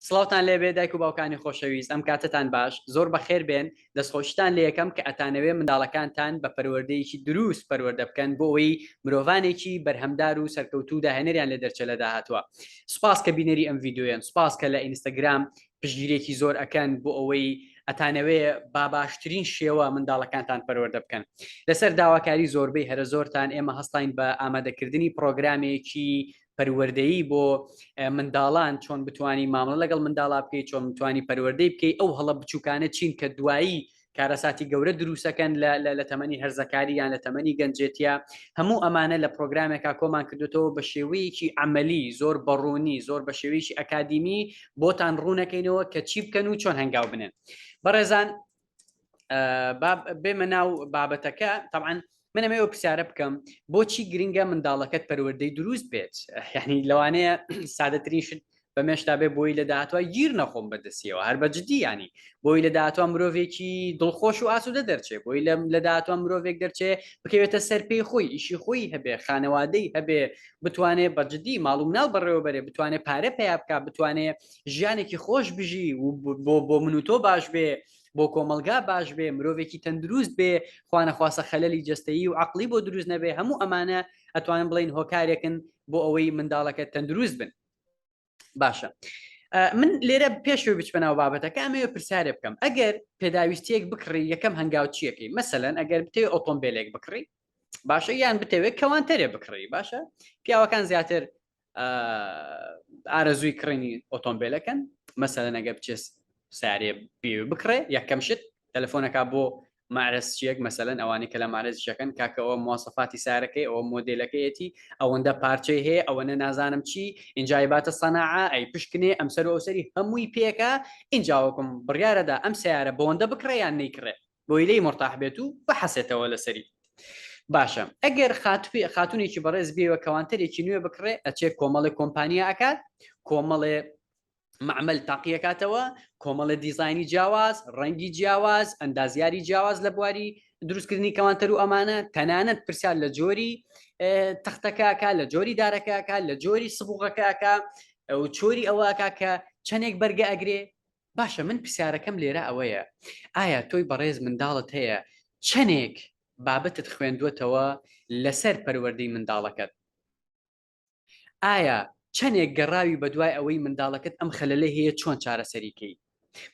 سڵاوتان لێبێ دایک و باوکانی خۆشەویست ئەم کاتتان باش زۆر بەخێر بێن دەستخۆشتان لە یەکەم کە ئەتانەوێ منداڵەکانتان بە پەروەردەیەکی دروست پەروەردە بکەن بۆ ئەوەی مرۆڤانێکی بەرهەمدار و سەرکەوتوو داهێنەریان لە دەرچە لە داهاتوە. سوپاس کە بینەری ئەم ڤیددیۆیان، سوپاس کە لە ئینستاگرام پشتگیرێکی زۆر ئەکەن بۆ ئەوەی ئەتانەوێ با باشترین شێوە منداڵەکانتان پەروەردە بکەن. لەسەر داواکاری زۆربەی هەرە زۆرتان ئێمە هەستین بە ئامادەکردنی پرۆگرامێکی پەروەردەیی بۆ منداڵان چۆن بتوانانی مامەڵە لەگەڵ منداڵا بکەیت، چۆن بتوانانی پەروەردەی بکەیت ئەو هەڵە بچووکانە چین کە دوایی کارەساتی گەورە دروستەکەن لە تەمەنی هەرزەکاری یان لە تەمەنی گەنجێتیا. هەموو ئەمانە لە پرۆگرامێکا کۆمان کردوێتەوە بە شێوەیەکی عەمەلی زۆر بەڕوونی زۆر بە شێوەیەکی ئەکادیمی بۆتان ڕوونەکەینەوە کە چی بکەن و چۆن هەنگاو بنێن. بەڕێزان بێمە ناو بابەتەکە تەبعاً منەمەوە پرسیارە بکەم بۆچی گرنگە منداڵەکەت پەروەردەی دروست بێت؟ یعنی لەوانەیە سادەترین شت بەمێشتا بێ بۆی لە داهاتوە گیر نەخۆم بەدەستیەوە هەر بەجددی ینی بۆی لە داهاتوە مرۆڤێکی دڵخۆش و ئاسوودە دەرچێت، بۆی لە داهاتوە مرۆڤێک دەرچێت بکەوێتە سەرپێی خۆی، ئیشی خۆی هەبێ، خانەوادەی هەبێ، بتوانێت بەجددی ماڵ و مناڵ بەڕێوە بەرێ، بتوانێت پارە پێیا بکات، بتوانێت ژیانێکی خۆش بژی و بۆ من و تۆ باش بێ، بۆ کۆمەلگا باش بێ، مرۆڤێکی تەندروست بێ، خوانەخواسە خەلەلی جەستەیی و عەقلی بۆ دروست نەبێ. هەموو ئەمانە ئەتوانن بڵین هۆکارێکن بۆ ئەوەی منداڵەکە تەندروست بن. باشە، من لێرە پێشوە بچبنەوە بابەتەکە ئەمەوە پرسیارێ بکەم ئەگەر پێداویستیەک بکڕی یەکەم هەنگاو چیەکەی؟ مەسەلەن ئەگەر بتێ ئۆتۆمبیلێک بکڕی باشە، یان بتەوێت کەوانتەرێ بکڕی باشە، پیاوەکان زیاتر ئارەزووی کڕینی ئۆتۆمبیلەکەن. مەسەلەن ئەگەر بچێت سارێ بکڕێ یەکەم شت تەلەفۆنەکە بۆ مارەسچیەک مەسەلەن ئەوانەی کە لە مارەزیەکەن کاکەەوە مۆسەفاتی سارەکەی ئەوە مۆدلەکەیەتی ئەوەندە پارچەی هەیە ئەوەنە نازانم چی ئینجایباتە سەناعە ئەی پشکنێ ئەم سەر ئەوسەری هەمووی پێکە ئینجاوەکم بڕیارەدا ئەم سیارە بۆندە بکڕێ یان نەیکڕێ بۆی لێی مرتاح بێت و بەحەسێتەوە لەسەری. باشە، ئەگەر خاتونێکی بەڕێز بێوە کەوانتەرێکی نوێ بکڕێ ئەچێت کۆمەڵی کۆمپانیا ئەکات، کۆمەڵێ معمل تاقیەکاتەوە، کۆمەڵە دیزایانی جیاواز، ڕەنگی جیاواز، ئەندازیاری جیاواز لە بواری دروستکردنی کەوانتەر و ئەمانە تەنانەت پرسیار لە جۆری تەختەکەکە، لە جۆری دارەکەکە، لە جۆری سبوغەکەکە و چۆری ئەوەکە کە چەندێک بەرگە ئەگرێ. باشە، من پرسیارەکەم لێرە ئەوەیە ئایا تۆی بەڕێز منداڵت هەیە چەندێک بابەتت خوێندووەتەوە لەسەر پەروەردەی منداڵەکەت؟ ئایا چەندێک گەڕاوی بە دوای ئەوەی منداڵەکەت ئەم خەلەلە هەیە چۆن چارەسەریکەی؟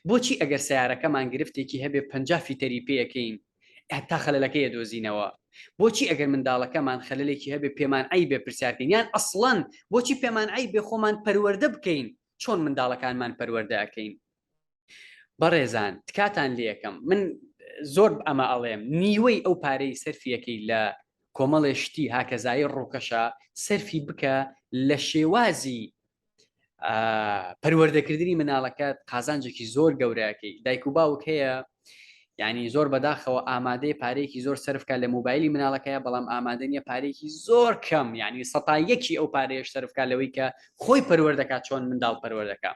بۆچی ئەگەر سیارەکەمان گرفتێکی هەبێ 50 فیتەری پێەکەین تا خەلەلەکەی دۆزینەوە؟ بۆچی ئەگەر منداڵەکەمان خەلەلێکی هەبێ پێمان ئەی بێ پرسیارکەین؟ یان ئەسڵەن بۆچی پێمان ئەی بێ خۆمان پەروەردە بکەین چۆن منداڵەکانمان پەروەردە ئەکەین؟ بەڕێزان تکاتان لێ یەکەم من زۆر ئەمە ئەڵێم نیوەی ئەو پارەی سەرفیەکەی لە کۆمەڵێ شتی هاکەزایی ڕووکەشە سەرفی بکە لە شێوازی پەروەردەکردنی مناڵەکەت قازانجێکی زۆر گەورەکەی. دایک و باوک هەیە ینی زۆر بەداخەوە ئامادەی پارەیەکی زۆر سەرفکە لە موبایلی مناڵەکەیە، بەڵام ئامادەنیە پارێکی زۆر کەم ینی سەتایەکی ئەو پارەیەش سەرفکە لەوەی کە خۆی پەروەردەکات چۆن منداڵ پەروەردەکە.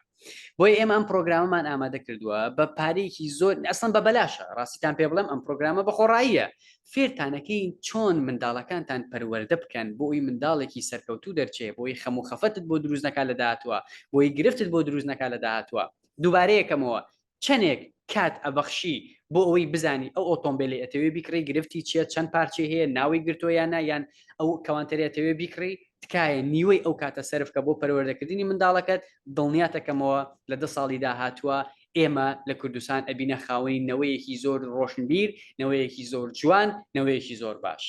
بۆی ئێمە ئەم پرۆگرامەمان ئامادە کردووە بە پارەیەکی زۆر ئەسڵەن بە بەلاشە، ڕاستیتان پێ بڵێم ئەم پرۆگرامە بەخۆڕاییە فێرتانەکەی چۆن منداڵەکانتان پەروەردە بکەن بۆی منداڵێکی سەرکەوتوو دەرچێ، بۆی خەمو خەفەتت بۆ دروست نەکات لە داهاتوە، بۆی گرفتت بۆ دروست نەکات لە داهاتوە. دووبارەیەکەمەوە چەندێک کات ئەبەخشی بۆ ئەوەی بزانی ئەو ئۆتۆمبیلی ئەتەوێ بیکڕی گرفتی چیە، چەند پارچێ هەیە، ناوی گرتۆ یان یان ئەو کەوانتەری ئەتەوێ بیکڕی، تکایە نیوەی ئەو کاتە سەرفکە بۆ پەروەردەکردنی منداڵەکەت. دڵنیاتەکەمەوە لە 10 ساڵی داهاتووە ئێمە لە کوردستان ئەبینە خاوەنی نەوەیەکی زۆر ڕۆشنبیر، نەوەیەکی زۆر جوان، نەوەیەکی زۆر باش.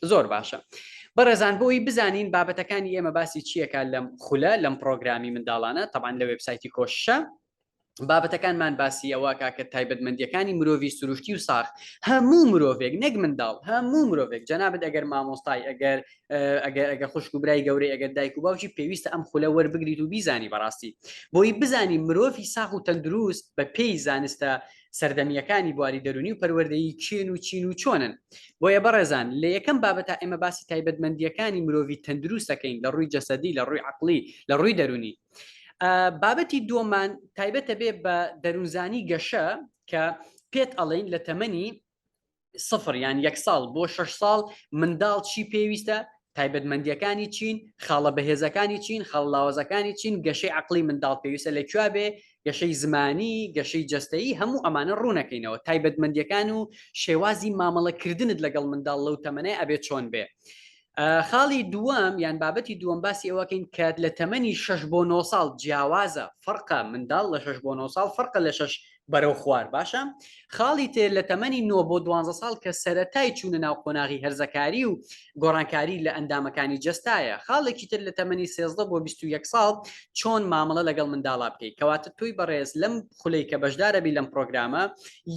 زۆر باشە. بەڕێزان بۆی بزانین بابەتەکانی ئێمە باسی چیەکە لەم خولە لەم پرۆگرامی منداڵانە تەبعاً لە وێبسایتی کۆششە بابەتەکانمان باسی ئەوە کاکە تایبەتمەندیەکانی مرۆڤی سروشتی و ساخ هەموو مرۆڤێک نەک منداڵ هەموو مرۆڤێک جەنابەت ئەگەر مامۆستای ئەگەر خوشک و برای گەورەی ئەگەر دایک و باوکی پێویستە ئەم خولە وەربگریت و بیزانی بەڕاستی بۆی بزانی مرۆڤی ساخ و تەندروست بە پێی زانستە سەردەمیەکانی بواری دەرونی و پەروەردەیی کێن و چین و چۆنن. بۆیە بەڕێزان لە یەکەم بابەتە ئێمە باسی تایبەتمەندیەکانی مرۆڤی تەندروستەکەین لە ڕووی جەسەدی، لە ڕووی عەقلی، لە ڕووی دەرونی. بابەتی دووەمان تایبەتە بێ بە دەروونزانی گەشە کە پێت ئەڵێن لە تەمەنی 0 یان 1 ساڵ بۆ 6 ساڵ منداڵ چی پێویستە تایبەتمەندیەکانی چین، خاڵە بەهێزەکانی چین، خەڵاوەزەکانی چین، گەشەی عقلی منداڵ پێویستە لەکوێ بێ، گەشەی زمانی، گەشەی جەستەیی، هەموو ئەمانە ڕوونەکەینەوە. تایبەتمەندیەکان و شێوازی مامەڵەکردنت لەگەڵ منداڵ لەو تەمەنەیە ئەبێت چۆن بێ. خاڵی دووەم یان بابەتی دووەم باسی ئەوەکەین کە لە تەمەنی 6 بۆ 9 ساڵ جیاوازە فەرقە منداڵ لە 6 بۆ 9 ساڵ فەرقە لە 6 بەرەو خوار باشە. خاڵی تر لە تەمەنی 9 بۆ 12 ساڵ کە سەرەتای چوونە ناو قۆناغی هەرزەکاری و گۆڕانکاری لە ئەندامەکانی جەستایە. خاڵێکی تر لە تەمەنی 13 بۆ 21 ساڵ چۆن مامەڵە لەگەڵ منداڵا بکەیت کەواتە توی بەڕێز لەم خولەی کە بەشدارە بی لەم پرۆگرامە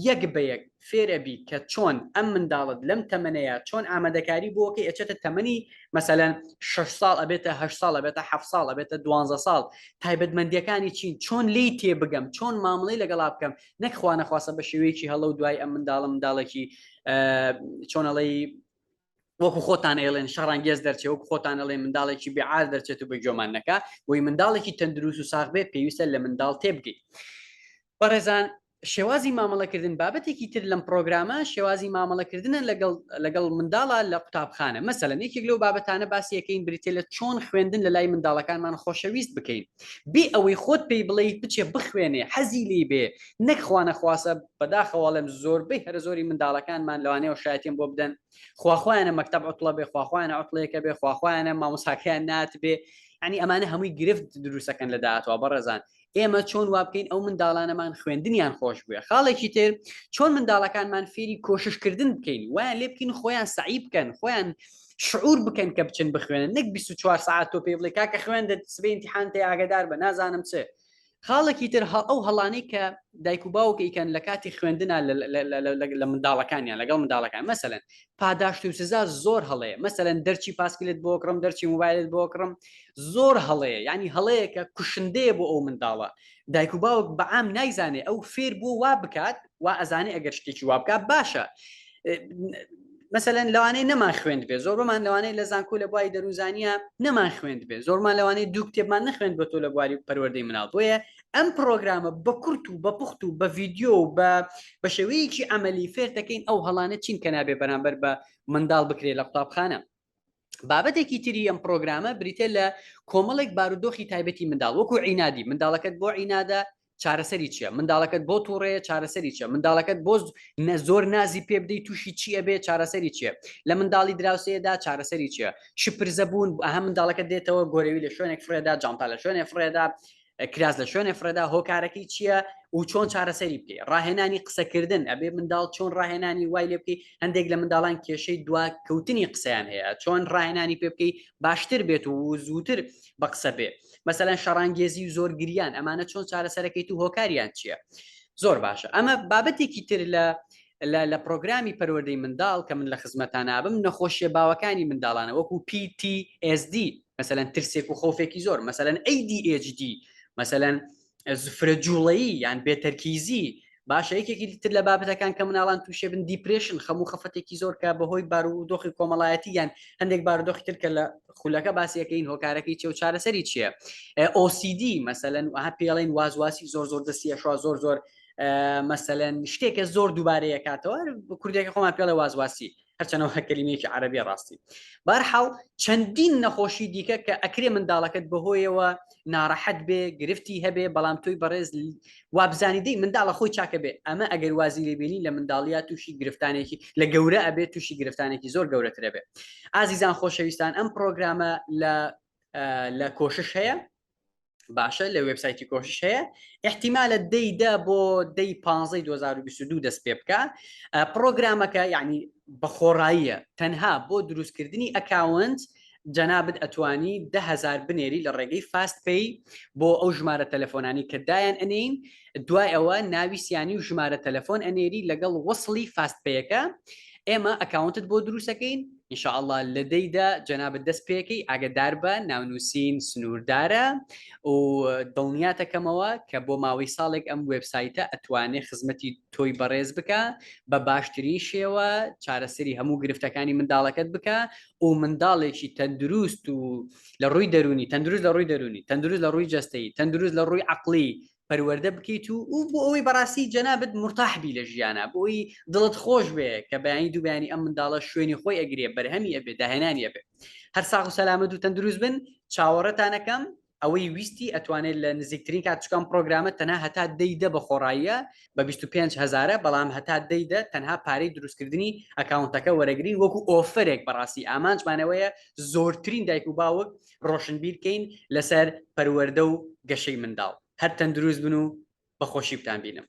یەک بە یەک فێرەبی کە چۆن ئەم منداڵت لەم تەمەنەیە چۆن ئامادەکاری بۆکەی ئەچێتە تەمەنی مەسەلەن 6 ساڵ ئەبێتە 8 ساڵ ئەبێتە 7 ساڵ ئەبێتە 12 ساڵ تایبەتمەندیەکانی چین چۆن لی تێ بگەم چۆن مامەڵەی لەگەڵا بکەم نەکخوا نەخواسە بە شێوەیەکی هەڵە و دوای ئەم منداڵێکی چۆنەڵی وەکو خۆتان ئێڵێن شەڕانگێز دەرچێت وەکو خۆتان ئەڵێ منداڵێکی بێعاد دەرچێت و بە گوێمان نەکا بۆی منداڵێکی تەندروست و ساغ بێ پێویستە لە منداڵ تێبگەیت. بەڕێزان شێوازی مامەڵەکردن بابەتێکی تر لەم پرۆگرامە شێوازی مامەڵەکردنە لەگەڵ منداڵە لە قوتابخانە مەسەلەن یەکێک لەو بابەتانە باسیەکەین بریتێ لە چۆن خوێندن لە لای منداڵەکانمان خۆشەویست بکەین بێ ئەوەی خۆت پێی بڵێ بچێ بخوێنێ حەزی لێ بێ نەکخوا نەخواسە بەداخەوە لەم زۆربەی هەر زۆری منداڵەکانمان لەوانەیە شایەتیم بۆ بدەن خواخوایانە مەکتەب عوتڵە بێ خواخوایانە عوتڵەیەکە بێ خواخوایانە مامۆساکەیان نات بێ ینی ئەمانە هەمووی گرفت دروستەکەن لە داهاتوە بەڕێزان ئێمە چۆن وا بکەین ئەو منداڵانەمان خوێندنیان خۆش بووە. خاڵێکی تر چۆن منداڵەکانمان فێری کۆششکردن بکەین وایان لێ بکەین خۆیان سعی بکەن خۆیان شعور بکەن کە بچن بخوێنن نەک 24 ساعت تۆ پێ بڵێ کاکە خوێندت سبەی ئیمتیحان تێ ئاگادار بە نازانم چێ. خاڵێکی تر ئەو هەڵانەی کە دایک و باوکەیکەن لە کاتی خوێندنە لە منداڵەکانیان لەگەڵ منداڵەکان مەسەلەن پاداشت و سزا زۆر هەڵەیە مەسەلەن دەرچی پاسکلت بۆ کڕم دەرچی موبایلت بۆ کڕم زۆر هەڵەیە ینی هەڵەیە کە کوشندەیە بۆ ئەو منداڵە دایک و باوک بەعام نایزانێ ئەو فێر بۆ وا بکات وا ئەزانێ ئەگەر شتێکی وا بکات باشە. مەسەلەن لەوانەیە نەمان خوێند بێ زۆرمان لەوانەیە لە زانکۆ لە بواری دەروزانیە نەمان خوێند بێ زۆرمان لەوانەیە دوو کتێبمان نەخوێند بە تۆ لە بواری پەروەردەی مناڵ بۆیە ئەم پرۆگرامە بە کورت و بە پوخت و بە ڤیددیۆ و بە شێوەیەکی ئەمەلی فێر دەکەین ئەو هەڵانە چین کە نابێ بەرامبەر بە منداڵ بکرێ لە قوتابخانە. بابەتێکی تری ئەم پرۆگرامە بریتە لە کۆمەڵێک بارودۆخی تایبەتی منداڵ وەکو عینادی منداڵەکەت بۆ عینادە چارەسەری چییە منداڵەکەت بۆ تووڕەیە چارەسەری چیە منداڵەکەت بۆ زۆر نازی پێ بدەیت تووشی چییە بێ چارەسەری چییە لە منداڵی دراوسەیەدا چارەسەری چییە شپرزەبوون ئەها منداڵەکەت دێتەوە گۆرەوی لە شوێنێک فرێدا جانتا لە شوێنێ فرێدا کراس لە شوێنێ فرەدا هۆکارەکەی چییە و چۆن چارەسەری بکەی ڕاهێنانی قسەکردن ئەبێ منداڵ چۆن ڕاهێنانی وای لێ بکەی هەندێک لە منداڵان کێشەی دوا کەوتنی قسەیان هەیە چۆن ڕاهێنانی پێ بکەی باشتر بێت و زووتر بە قسە بێ مەسەلەن شەڕانگێزی و زۆر گریان ئەمانە چۆن چارەسەرەکەیت و هۆکاریان چییە زۆر باشە. ئەمە بابەتێکی تر لە پرۆگرامی پەروەردەی منداڵ کە من لە خزمەتانە بم نەخۆشیە باوەکانی منداڵانە وەکو PTSD مەسەلەن ترسێک و خۆفێکی زۆر مەسەلەن ADHD مەسەلەن زفرە جوڵەیی یان بێتەرکیزی باشە یەکێکی تر لە بابەتەکان کە مناڵان تووشێ بن دیپرێشن خەموو خەفەتێکی زۆر کە بەهۆی بارودۆخی کۆمەڵایەتی یان هەندێک بارودۆخی تر کە لە خولەکە باسیەکەین هۆکارەکەی چێ و چارەسەری چییە OCD مەسەلەن ئەها پێڵێن وازواسی زۆر زۆر دەستیەشوا زۆر زۆر مەسەلەن شتێکە زۆر دووبارەیە کاتەوە کوردێکە خۆمان پێڵێ وازواسی هەرچەنەوە کەلیمەیەکی عەرەبی ڕاستی بەرحاڵ چەندین نەخۆشی دیکە کە ئەکرێ منداڵەکەت بەهۆیەوە ناڕەحەت بێ گرفتی هەبێ بەڵام تۆی بەڕێز وابزانی دەی منداڵە خۆی چاکە بێ ئەمە ئەگەر وازی لێبێنی لە منداڵیات تووشی گرفتانێکی لە گەورە ئەبێت تووشی گرفتانێکی زۆر گەورەترە بێ. ئازیزان خۆشەویستان ئەم پرۆگرامە لە کۆشش هەیە باشە لە وێبسایتی کۆشش هەیە احتیمالە دەیدا بۆ دەی 15 2022 دەست پێ بکە پرۆگرامەکە یعنی بەخۆڕاییە تەنها بۆ دروستکردنی ئەکاونت جەنابەت ئەتوانی 10,000 بنێری لە ڕێگەی فاست پێی بۆ ئەو ژمارە تەلەفۆنانی کە دایان ئەنین دوای ئەوە ناوی سیانی و ژمارە تەلەفۆن ئەنێری لەگەڵ وەسڵی فاست پێیەکە ئێمە ئەکاونتت بۆ دروستەکەین ئینشاءالله لە دەیدا جەنابەت دەست پێەکەی ئاگدار بە ناونووسین سنووردارە و دڵنیاتەکەمەوە کە بۆ ماوەی ساڵێک ئەم وێبسایتە ئەتوانێت خزمەتی تۆی بەڕێز بکە بە باشترین شێوە چارەسەری هەموو گرفتەکانی منداڵەکەت بکە و منداڵێکی تەندروست و لە ڕووی دەرونی تەندروست لە ڕووی دەرونی تەندروست لە ڕووی جەستەیی تەندروست لە ڕووی عەقلی پەروەردە بکەیت و بۆ ئەوەی بەڕاستی جەنابەت مرتاحبی لە ژیانە بۆی دڵت خۆش بێ کە بەیانی دووبیانی ئەم منداڵە شوێنی خۆی ئەگرێ بەرهەمی ئەبێ داهێنانی ئەبێ هەر ساغ و سەلامەت و تەندروست بن چاوەڕەتانەکەم ئەوەی ویستی ئەتوانێت لە نزیکترین کاتچکان پرۆگرامە تەنها هەتا دەیدە بە خۆڕاییە بە 25,000 بەڵام هەتا دەیدە تەنها پارەی دروستکردنی ئەکاونتەکە وەرەگرین وەکو ئۆفرێک بەڕاستی ئامانجمانەوەیە زۆرترین دایک و باوک ڕۆشنبیرکەین لەسەر پەروەردە و گەشەی منداڵ هەر تەندروست بن و بەخۆشی بتان بینم